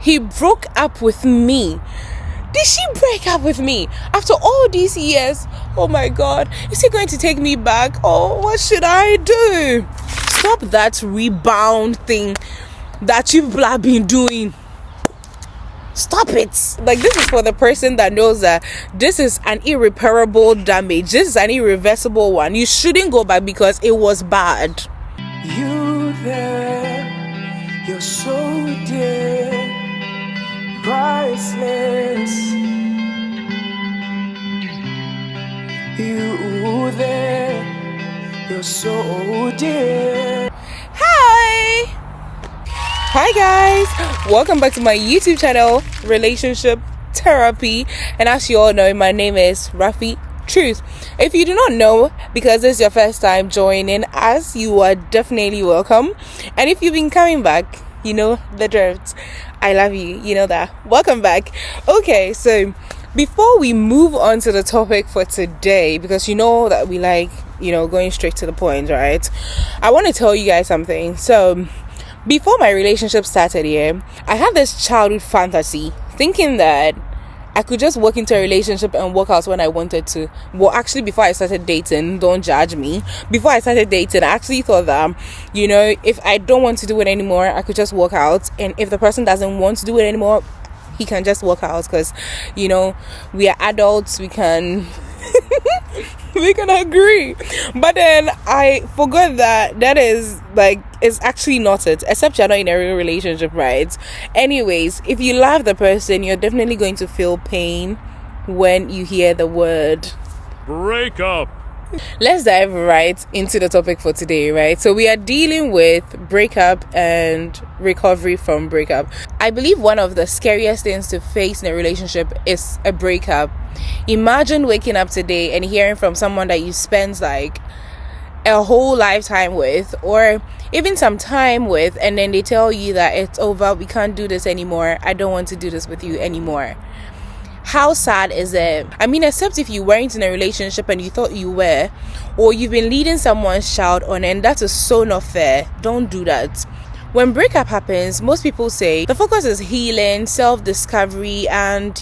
He broke up with me. Did she break up with me after all these years? Oh my God, is he going to take me back? Oh, what should I do? Stop that rebound thing that you people have been doing. Stop it. Like, this is for the person that knows that this is an irreparable damage. This is an irreversible one. You shouldn't go back because it was bad. You there, you're so dear, priceless. You there, you're so dear. Hi guys, welcome back to my YouTube channel, Relationship Therapy. And as you all know, my name is Rafi Truth. If you do not know, because this is your first time joining us, you are definitely welcome. And if you've been coming back, you know the drift. I love you, you know that. Welcome back. Okay, so before we move on to the topic for today, because you know that we like, going straight to the point, right? I want to tell you guys something. So before my relationship started here, I had this childhood fantasy thinking that I could just walk into a relationship and walk out when I wanted to. Well, actually, before I started dating, don't judge me. Before I started dating, I actually thought that, if I don't want to do it anymore, I could just walk out. And if the person doesn't want to do it anymore, he can just walk out because, we are adults. We can... we can agree. But then I forgot that is it's actually not it, except you're not in a real relationship, right? Anyways, if you love the person, you're definitely going to feel pain when you hear the word breakup. Let's dive right into the topic for today, right? So we are dealing with breakup and recovery from breakup. I believe one of the scariest things to face in a relationship is a breakup. Imagine waking up today and hearing from someone that you spent like a whole lifetime with, or even some time with, and then they tell you that it's over, we can't do this anymore, I don't want to do this with you anymore. How sad is it? I mean, except if you weren't in a relationship and you thought you were, or you've been leading someone's child on, and that is so not fair. Don't do that. When breakup happens, most people say the focus is healing, self-discovery, and,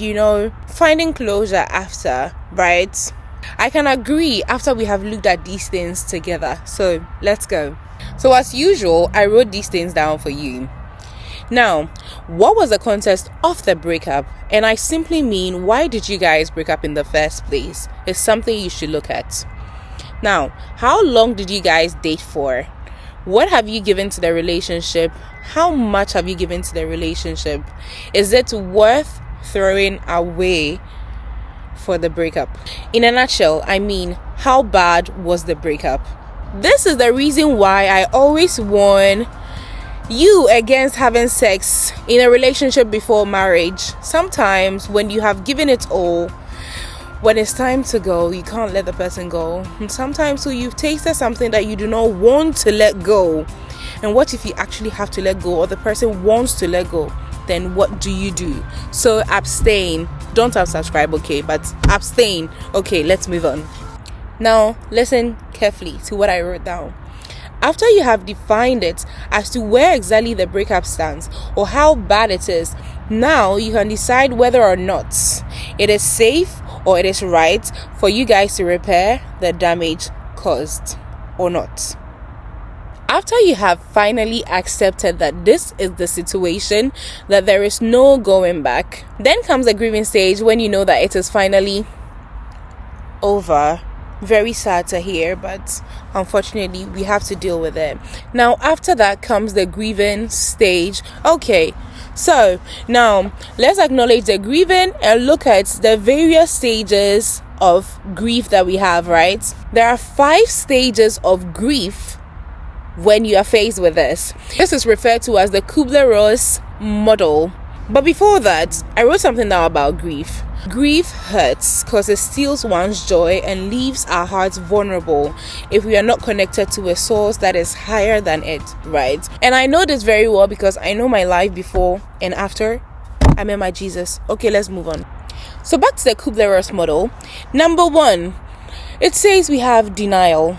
finding closure after, right? I can agree after we have looked at these things together. So let's go. So as usual, I wrote these things down for you. Now, what was the context of the breakup? And I simply mean, why did you guys break up in the first place? It's something you should look at. Now, how long did you guys date for? What have you given to the relationship? How much have you given to the relationship? Is it worth throwing away for the breakup? In a nutshell, I mean, how bad was the breakup? This is the reason why I always warn you against having sex in a relationship before marriage. Sometimes when you have given it all, when it's time to go, you can't let the person go. And sometimes you've tasted something that you do not want to let go. And what if you actually have to let go, or the person wants to let go? Then what do you do? So abstain. Don't unsubscribe, okay? But abstain. Okay, let's move on. Now listen carefully to what I wrote down. After you have defined it as to where exactly the breakup stands or how bad it is, now you can decide whether or not it is safe or it is right for you guys to repair the damage caused or not. After you have finally accepted that this is the situation, that there is no going back, then comes the grieving stage when you know that it is finally over. Very sad to hear, but unfortunately we have to deal with it. Now after that comes the grieving stage. Okay, so now let's acknowledge the grieving and look at the various stages of grief that we have, right? There are 5 stages of grief when you are faced with this. This is referred to as the Kubler-Ross model. But before that, I wrote something down about grief. Grief hurts because it steals one's joy and leaves our hearts vulnerable if we are not connected to a source that is higher than it, right? And I know this very well because I know my life before and after I met my Jesus. Okay, let's move on. So back to the Kubler-Ross model. Number 1, it says we have denial.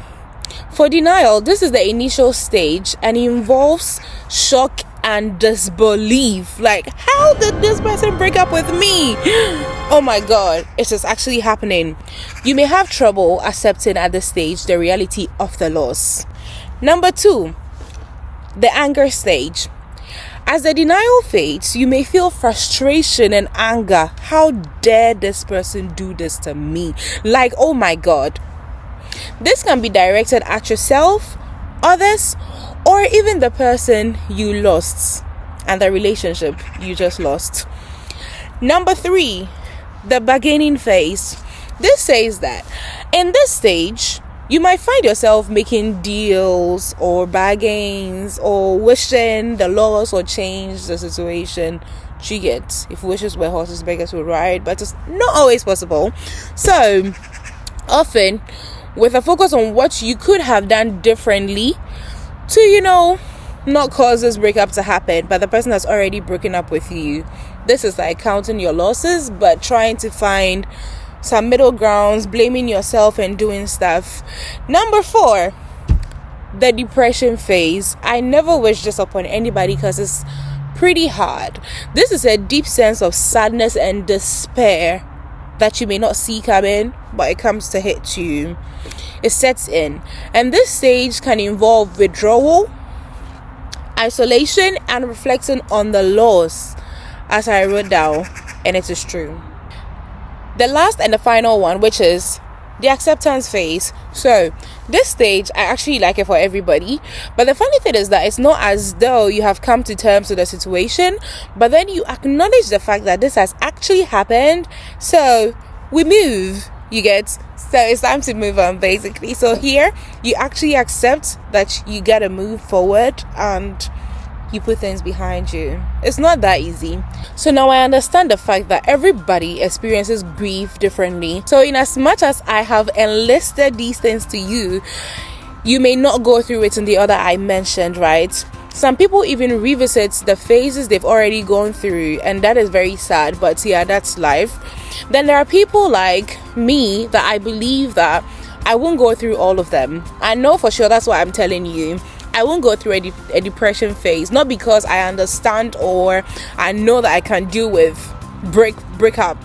For denial, this is the initial stage and it involves shock and disbelief. Like, how did this person break up with me? Oh my god, it is actually happening. You may have trouble accepting at this stage the reality of the loss. Number 2, the anger stage. As the denial fades, you may feel frustration and anger. How dare this person do this to me? Like, oh my god. This can be directed at yourself, others, or even the person you lost and the relationship you just lost. Number 3, the bargaining phase. This says that in this stage, you might find yourself making deals or bargains or wishing the loss or change the situation. You get, if wishes were horses, beggars would ride, but it's not always possible. So often, with a focus on what you could have done differently to, not cause this breakup to happen, but the person has already broken up with you. This is like counting your losses, but trying to find some middle grounds, blaming yourself and doing stuff. Number 4, the depression phase. I never wish this upon anybody because it's pretty hard. This is a deep sense of sadness and despair that you may not see coming, but it comes to hit you. It sets in, and this stage can involve withdrawal, isolation, and reflecting on the loss, as I wrote down, and it is true. The last and the final one, which is the acceptance phase. So this stage, I actually like it for everybody, but the funny thing is that it's not as though you have come to terms with the situation, but then you acknowledge the fact that this has actually happened, so we move. You get, so it's time to move on, basically. So here you actually accept that you gotta move forward and you put things behind you. It's not that easy. So now I understand the fact that everybody experiences grief differently. So in as much as I have enlisted these things to you, you may not go through it in the order I mentioned, right? Some people even revisit the phases they've already gone through, and that is very sad, but yeah, that's life. Then there are people like me that I believe that I won't go through all of them. I know for sure, that's why I'm telling you. I won't go through a depression phase, not because I understand or I know that I can deal with breakup,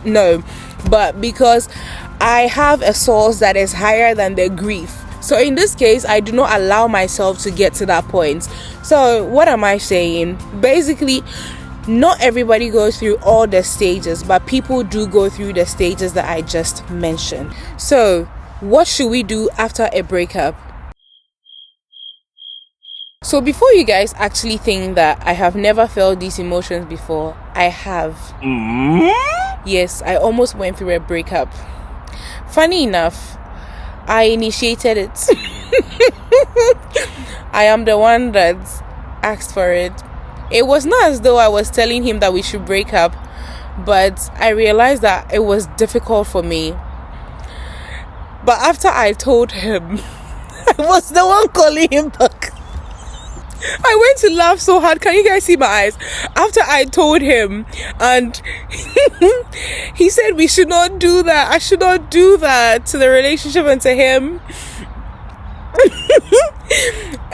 no, but because I have a source that is higher than the grief. So in this case, I do not allow myself to get to that point. So what am I saying? Basically, not everybody goes through all the stages, but people do go through the stages that I just mentioned. So what should we do after a breakup? So before you guys actually think that I have never felt these emotions before, I have. Yes, I almost went through a breakup. Funny enough, I initiated it. I am the one that asked for it. It was not as though I was telling him that we should break up, but I realized that it was difficult for me. But after I told him, I was the one calling him back. I went to laugh so hard. Can you guys see my eyes? After I told him, and he said we should not do that. I should not do that to the relationship and to him.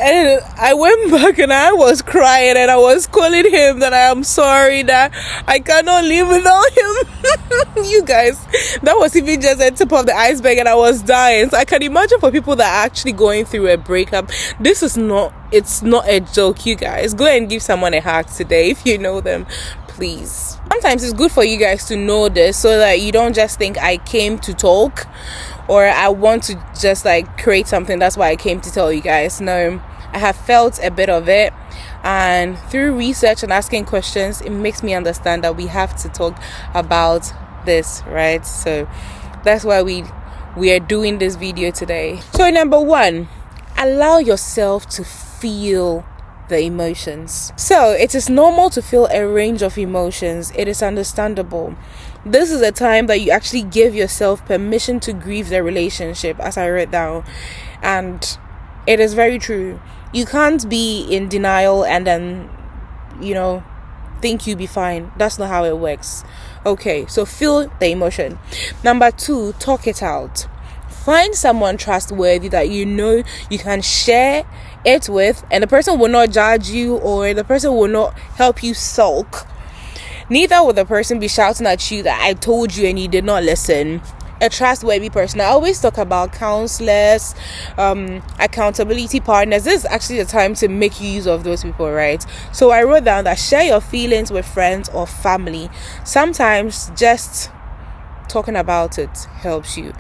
And I went back and I was crying and I was calling him that I am sorry that I cannot live without him. You guys, that was even just the tip of the iceberg and I was dying. So I can imagine for people that are actually going through a breakup, it's not a joke, you guys. Go and give someone a hug today if you know them, please. Sometimes it's good for you guys to know this so that you don't just think I came to talk or I want to just like create something, that's why I came to tell you guys. No, I have felt a bit of it, and through research and asking questions, it makes me understand that we have to talk about this, right? So that's why we are doing this video today. So number 1, allow yourself to feel the emotions. So it is normal to feel a range of emotions. It is understandable. This is a time that you actually give yourself permission to grieve the relationship, as I wrote down, and it is very true. You can't be in denial and then think you'll be fine. That's not how it works. Okay, so feel the emotion. Number 2, talk it out. find someone trustworthy that you know you can share it with, and the person will not judge you, or the person will not help you sulk. Neither will the person be shouting at you that I told you and you did not listen. A trustworthy person. I always talk about counselors, accountability partners. This is actually the time to make use of those people, right? So I wrote down that share your feelings with friends or family. Sometimes just talking about it helps you.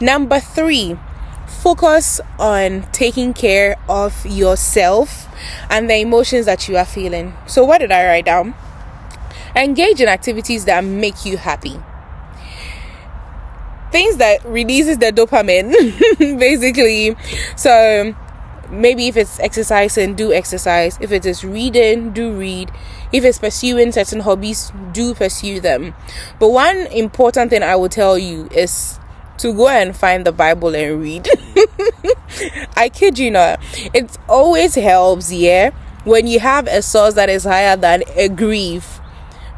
Number 3, focus on taking care of yourself and the emotions that you are feeling. So what did I write down? Engage in activities that make you happy. Things that releases the dopamine, basically. So maybe if it's exercising, do exercise. If it is reading, do read. If it's pursuing certain hobbies, do pursue them. But one important thing I will tell you is to go and find the Bible and read. I kid you not. It always helps, when you have a source that is higher than a grief.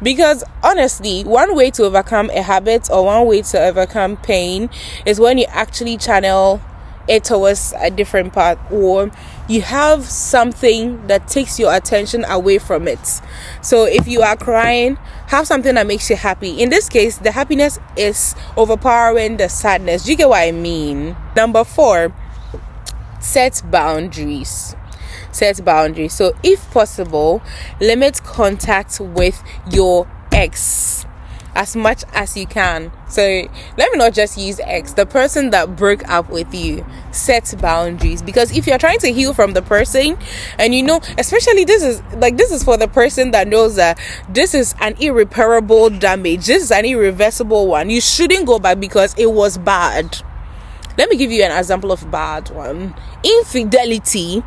Because honestly, one way to overcome a habit or one way to overcome pain is when you actually channel it towards a different path, or you have something that takes your attention away from it. So if you are crying, have something that makes you happy. In this case, the happiness is overpowering the sadness. Do you get what I mean? Number 4, set boundaries. So if possible, limit contact with your ex as much as you can. So let me not just use ex, the person that broke up with you. Set boundaries, because if you're trying to heal from the person, and you know, especially this is for the person that knows that this is an irreparable damage, this is an irreversible one, you shouldn't go back because it was bad. Let me give you an example of a bad one. Infidelity.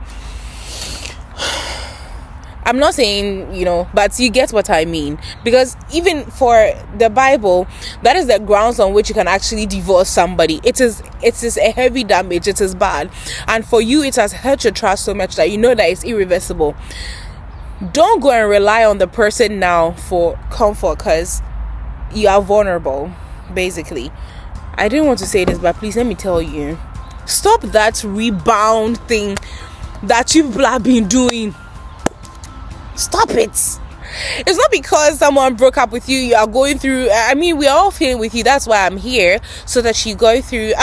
I'm not saying, but you get what I mean. Because even for the Bible, that is the grounds on which you can actually divorce somebody. It is a heavy damage. It is bad. And for you, it has hurt your trust so much that you know that it's irreversible. Don't go and rely on the person now for comfort, because you are vulnerable, basically. I didn't want to say this, but please let me tell you. Stop that rebound thing that you people have been doing. Stop it. It's not because someone broke up with you, you are going through, we're all feeling with you. That's why I'm here, so that you go through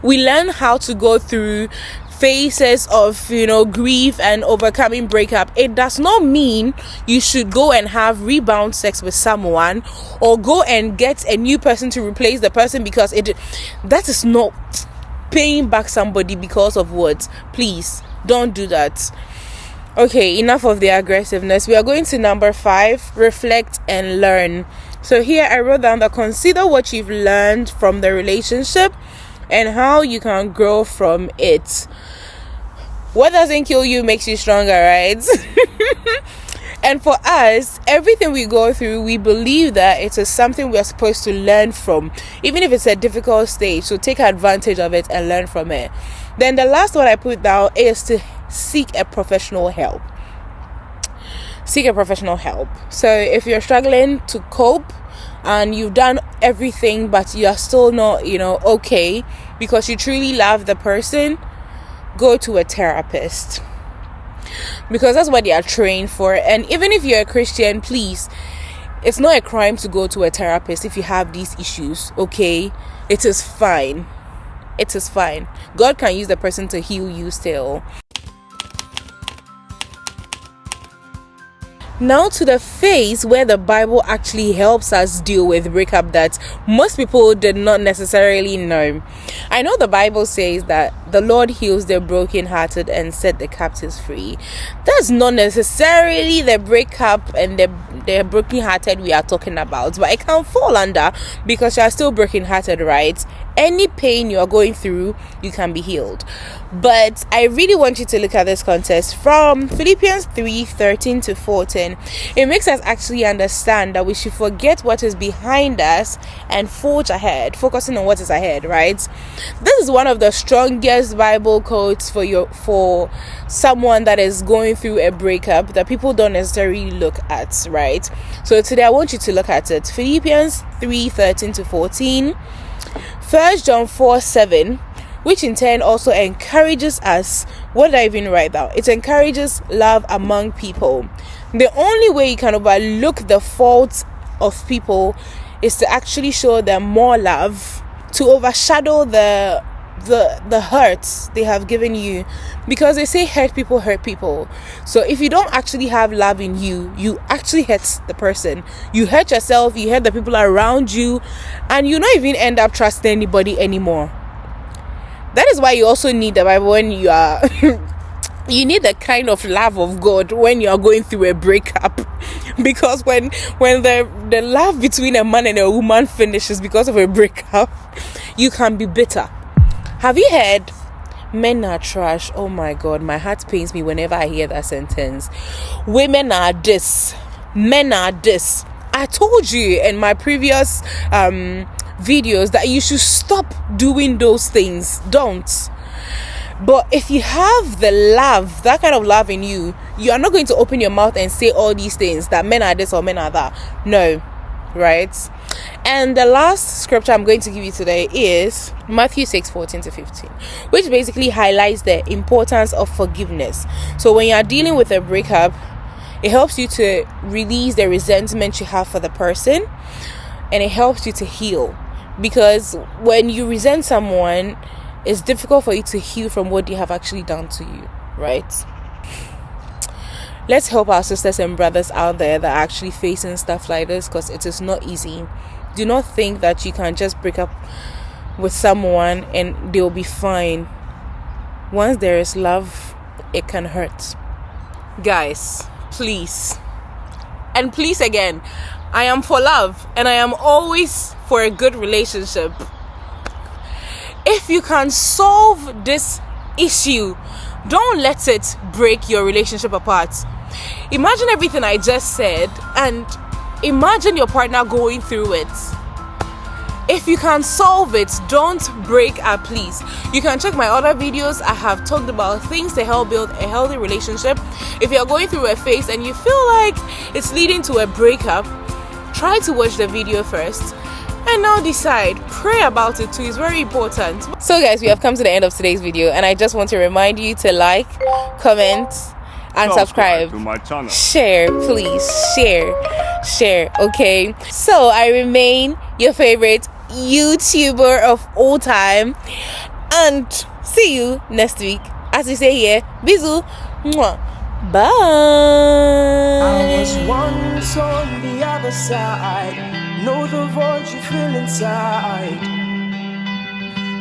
we learn how to go through phases of grief and overcoming breakup. It does not mean you should go and have rebound sex with someone, or go and get a new person to replace the person, because that is not paying back somebody because of words. Please don't do that. Okay, enough of the aggressiveness. We are going to number 5, reflect and learn. So here I wrote down that consider what you've learned from the relationship and how you can grow from it. What doesn't kill you makes you stronger, right? And for us, everything we go through, we believe that it is something we are supposed to learn from, even if it's a difficult stage. So take advantage of it and learn from it. Then the last one I put down is to seek a professional help. So if you're struggling to cope and you've done everything, but you are still not, okay, because you truly love the person, go to a therapist, because that's what they are trained for. And even if you're a Christian, please, it's not a crime to go to a therapist if you have these issues, okay? It is fine. God can use the person to heal you still. Now to the phase where the Bible actually helps us deal with breakup that most people did not necessarily know. I know the Bible says that the Lord heals the brokenhearted and set the captives free. That's not necessarily the breakup and the brokenhearted we are talking about, but it can fall under, because you are still brokenhearted, right? Any pain you are going through, you can be healed. But I really want you to look at this context from Philippians 3:13 to 14. It makes us actually understand that we should forget what is behind us and forge ahead, focusing on what is ahead, right? This is one of the strongest Bible quotes for someone that is going through a breakup that people don't necessarily look at, right? So today I want you to look at it. Philippians 3:13 to 14. 1 John 4:7, which in turn also encourages us. What did I even write down? It encourages love among people. The only way you can overlook the faults of people is to actually show them more love, to overshadow the hurts they have given you, because they say hurt people. So if you don't actually have love in you, you actually hurt the person, you hurt yourself, you hurt the people around you, and you don't even end up trusting anybody anymore. That is why you also need the Bible when you are you need the kind of love of God when you are going through a breakup, because when the love between a man and a woman finishes because of a breakup, you can be bitter. Have you heard men are trash? Oh my God, my heart pains me whenever I hear that sentence. Women are this, men are this. I told you in my previous videos that you should stop doing those things. Don't. But if you have the love, that kind of love in you, you are not going to open your mouth and say all these things that men are this or men are that. No, right? And the last scripture I'm going to give you today is Matthew 6:14-15, which basically highlights the importance of forgiveness. So when you are dealing with a breakup, it helps you to release the resentment you have for the person, and it helps you to heal. Because when you resent someone, it's difficult for you to heal from what they have actually done to you, right? Let's help our sisters and brothers out there that are actually facing stuff like this, because it is not easy. Do not think that you can just break up with someone and they'll be fine. Once there is love, it can hurt. Guys, please. And please again, I am for love and I am always for a good relationship. If you can solve this issue, don't let it break your relationship apart. Imagine everything I just said and imagine your partner going through it. If you can solve it, don't break up, please. You can check my other videos. I have talked about things to help build a healthy relationship. If you're going through a phase and you feel like it's leading to a breakup, try to watch the video first and now decide. Pray about it too. It's very important. So guys, we have come to the end of today's video, and I just want to remind you to like, comment, and subscribe to my channel. Share, please. Share, okay? So I remain your favorite YouTuber of all time, and see you next week. As we say here, bisous. Mwah. Bye. I was once on the other side. Know the void you feel inside.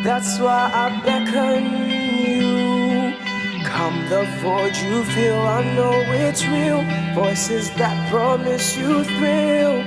That's why I beckon you. Come the void you feel, I know it's real. Voices that promise you thrill.